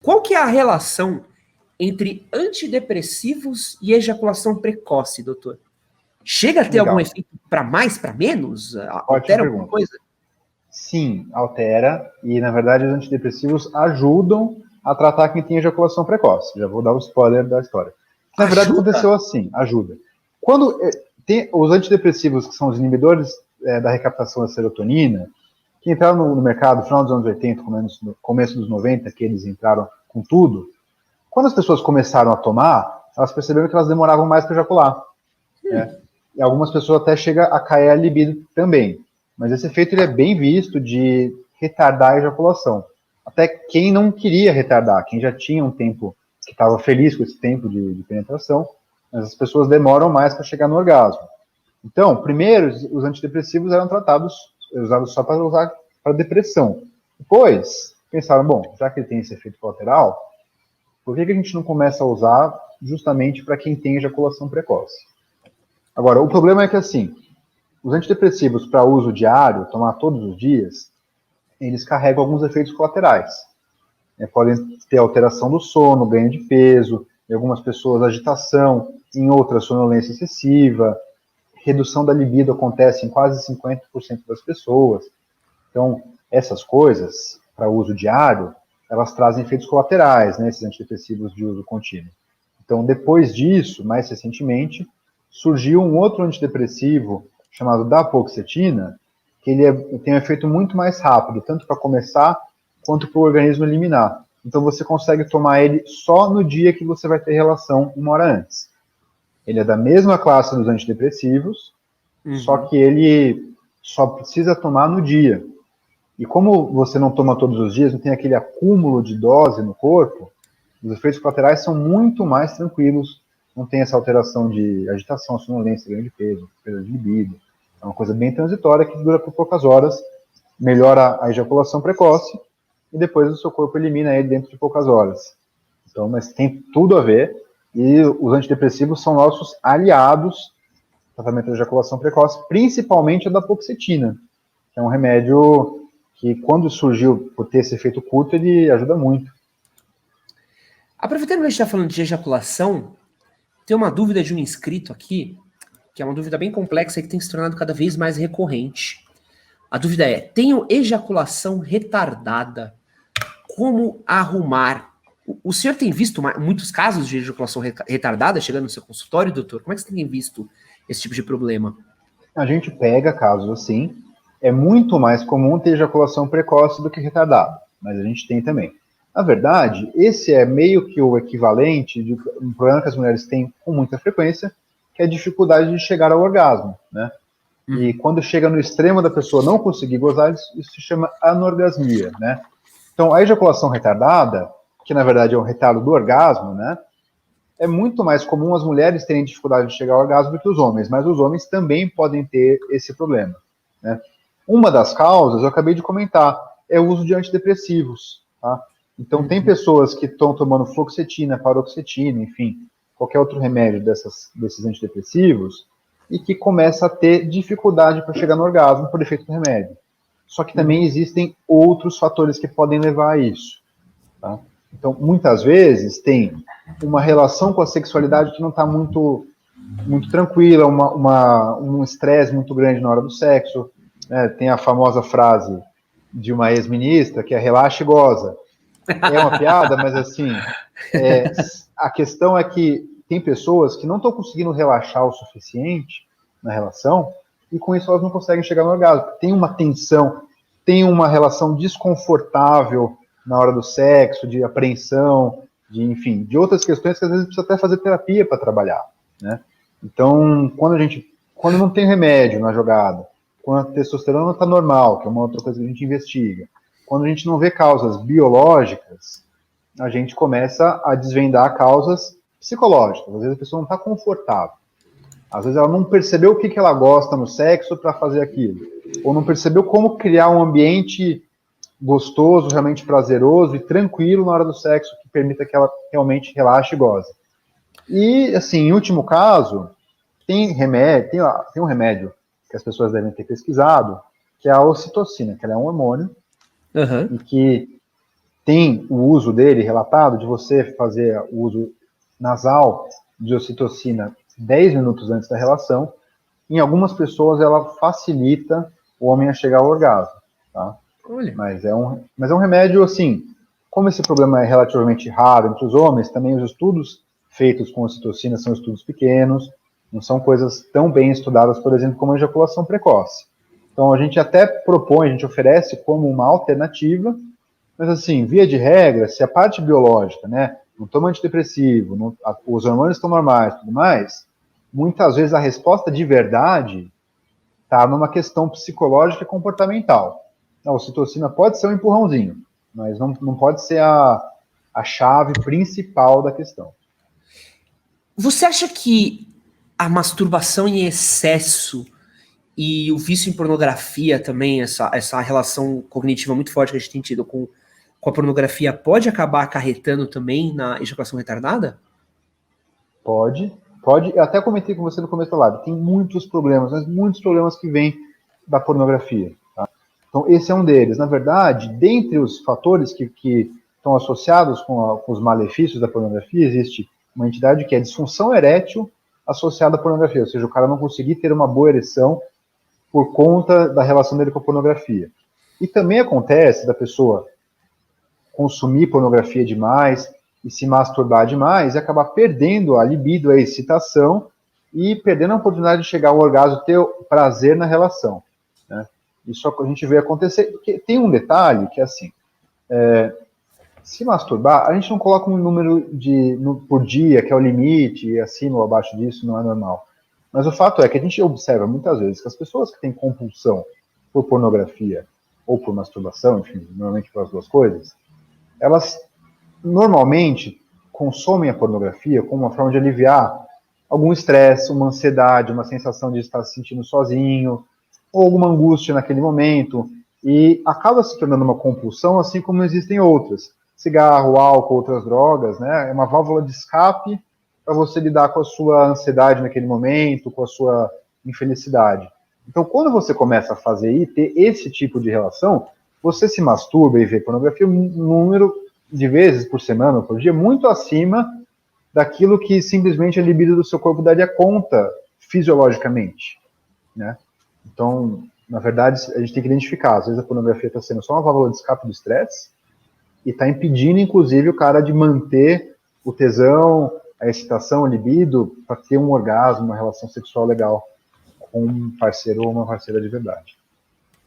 Qual que é a relação entre antidepressivos e ejaculação precoce, doutor? Chega a ter algum efeito para mais, para menos? Altera alguma coisa? Sim, altera. E, na verdade, os antidepressivos ajudam a tratar quem tem ejaculação precoce. Já vou dar o spoiler da história. Na verdade, aconteceu assim, ajuda. Quando tem os antidepressivos, que são os inibidores da recaptação da serotonina, que entraram no mercado no final dos anos 80, no começo dos 90, que eles entraram com tudo, quando as pessoas começaram a tomar, elas perceberam que elas demoravam mais para ejacular. Né? E algumas pessoas até chegam a cair a libido também. Mas esse efeito ele é bem visto de retardar a ejaculação. Até quem não queria retardar, quem já tinha um tempo que estava feliz com esse tempo de penetração, mas as pessoas demoram mais para chegar no orgasmo. Então, primeiro, os antidepressivos eram usados só para usar para depressão. Depois, pensaram, bom, já que ele tem esse efeito colateral, por que a gente não começa a usar justamente para quem tem ejaculação precoce? Agora, o problema é que, assim, os antidepressivos para uso diário, tomar todos os dias, eles carregam alguns efeitos colaterais. Podem ter alteração do sono, ganho de peso, em algumas pessoas agitação, em outras sonolência excessiva, redução da libido acontece em quase 50% das pessoas. Então, essas coisas, para uso diário, elas trazem efeitos colaterais, né, esses antidepressivos de uso contínuo. Então, depois disso, mais recentemente, surgiu um outro antidepressivo chamado dapaoxetina, que ele tem um efeito muito mais rápido, tanto para começar quanto para o organismo eliminar. Então você consegue tomar ele só no dia que você vai ter relação 1 hora antes. Ele é da mesma classe dos antidepressivos, só que ele só precisa tomar no dia. E como você não toma todos os dias, não tem aquele acúmulo de dose no corpo, os efeitos colaterais são muito mais tranquilos, não tem essa alteração de agitação, sonolência, ganho de peso, perda de libido. É uma coisa bem transitória que dura por poucas horas, melhora a ejaculação precoce e depois o seu corpo elimina ele dentro de poucas horas. Então, mas tem tudo a ver e os antidepressivos são nossos aliados no tratamento da ejaculação precoce, principalmente a dapaoxetina, que é um remédio que quando surgiu por ter esse efeito curto, ele ajuda muito. Aproveitando que a gente está falando de ejaculação, tem uma dúvida de um inscrito aqui, que é uma dúvida bem complexa e que tem se tornado cada vez mais recorrente. A dúvida é, tenho ejaculação retardada, como arrumar? O senhor tem visto muitos casos de ejaculação retardada chegando no seu consultório, doutor? Como é que você tem visto esse tipo de problema? A gente pega casos assim, é muito mais comum ter ejaculação precoce do que retardada, mas a gente tem também. Na verdade, esse é meio que o equivalente de um problema que as mulheres têm com muita frequência, que é a dificuldade de chegar ao orgasmo, né? E quando chega no extremo da pessoa não conseguir gozar, isso se chama anorgasmia, né? Então, a ejaculação retardada, que na verdade é um retardo do orgasmo, né? É muito mais comum as mulheres terem dificuldade de chegar ao orgasmo do que os homens, mas os homens também podem ter esse problema, né? Uma das causas, eu acabei de comentar, é o uso de antidepressivos, tá? Então, tem pessoas que estão tomando fluoxetina, paroxetina, enfim, qualquer outro remédio desses antidepressivos, e que começa a ter dificuldade para chegar no orgasmo por efeito do remédio. Só que também existem outros fatores que podem levar a isso, tá? Então, muitas vezes, tem uma relação com a sexualidade que não está muito tranquila, um estresse muito grande na hora do sexo, né? Tem a famosa frase de uma ex-ministra, que é relaxa e goza. É uma piada, mas assim, a questão é que tem pessoas que não estão conseguindo relaxar o suficiente na relação, e com isso elas não conseguem chegar no orgasmo. Tem uma tensão, tem uma relação desconfortável na hora do sexo, de apreensão, enfim, de outras questões que às vezes precisa até fazer terapia para trabalhar, né? Então, quando não tem remédio na jogada, quando a testosterona está normal, que é uma outra coisa que a gente investiga, quando a gente não vê causas biológicas, a gente começa a desvendar causas psicológicas. Às vezes a pessoa não está confortável. Às vezes ela não percebeu o que ela gosta no sexo para fazer aquilo. Ou não percebeu como criar um ambiente gostoso, realmente prazeroso e tranquilo na hora do sexo, que permita que ela realmente relaxe e goze. E, assim, em último caso, tem um remédio que as pessoas devem ter pesquisado, que é a ocitocina, que ela é um hormônio, e que tem o uso dele relatado, de você fazer o uso nasal de ocitocina 10 minutos antes da relação. Em algumas pessoas ela facilita o homem a chegar ao orgasmo, tá? Olha. Mas é um remédio, assim, como esse problema é relativamente raro entre os homens, também os estudos feitos com ocitocina são estudos pequenos, não são coisas tão bem estudadas, por exemplo, como a ejaculação precoce. Então a gente até propõe, a gente oferece como uma alternativa, mas assim, via de regra, se a parte biológica, né, não toma antidepressivo, os hormônios estão normais, tudo mais, muitas vezes a resposta de verdade está numa questão psicológica e comportamental. A ocitocina pode ser um empurrãozinho, mas não pode ser a chave principal da questão. Você acha que a masturbação em excesso e o vício em pornografia também, essa relação cognitiva muito forte que a gente tem tido com a pornografia, pode acabar acarretando também na ejaculação retardada? Pode. Eu até comentei com você no começo da live, tem muitos problemas, mas muitos problemas que vêm da pornografia. Tá? Então, esse é um deles. Na verdade, dentre os fatores que estão associados com os malefícios da pornografia, existe uma entidade que é disfunção erétil associada à pornografia, ou seja, o cara não conseguir ter uma boa ereção por conta da relação dele com a pornografia. E também acontece da pessoa consumir pornografia demais e se masturbar demais e acabar perdendo a libido, a excitação e perdendo a oportunidade de chegar ao orgasmo, ter prazer na relação. Né? Isso a gente vê acontecer, porque tem um detalhe que é assim, se masturbar, a gente não coloca um número por dia, que é o limite, e acima ou abaixo disso não é normal. Mas o fato é que a gente observa muitas vezes que as pessoas que têm compulsão por pornografia ou por masturbação, enfim, normalmente pelas duas coisas, elas normalmente consomem a pornografia como uma forma de aliviar algum estresse, uma ansiedade, uma sensação de estar se sentindo sozinho, ou alguma angústia naquele momento, e acaba se tornando uma compulsão, assim como existem outras. Cigarro, álcool, outras drogas, né? É uma válvula de escape para você lidar com a sua ansiedade naquele momento, com a sua infelicidade. Então, quando você começa a fazer e ter esse tipo de relação, você se masturba e vê pornografia um número de vezes por semana ou por dia muito acima daquilo que simplesmente a libido do seu corpo daria conta fisiologicamente, né? Então, na verdade, a gente tem que identificar, às vezes a pornografia está sendo só uma válvula de escape do estresse e está impedindo, inclusive, o cara de manter o tesão, a excitação, a libido, para ter um orgasmo, uma relação sexual legal com um parceiro ou uma parceira de verdade.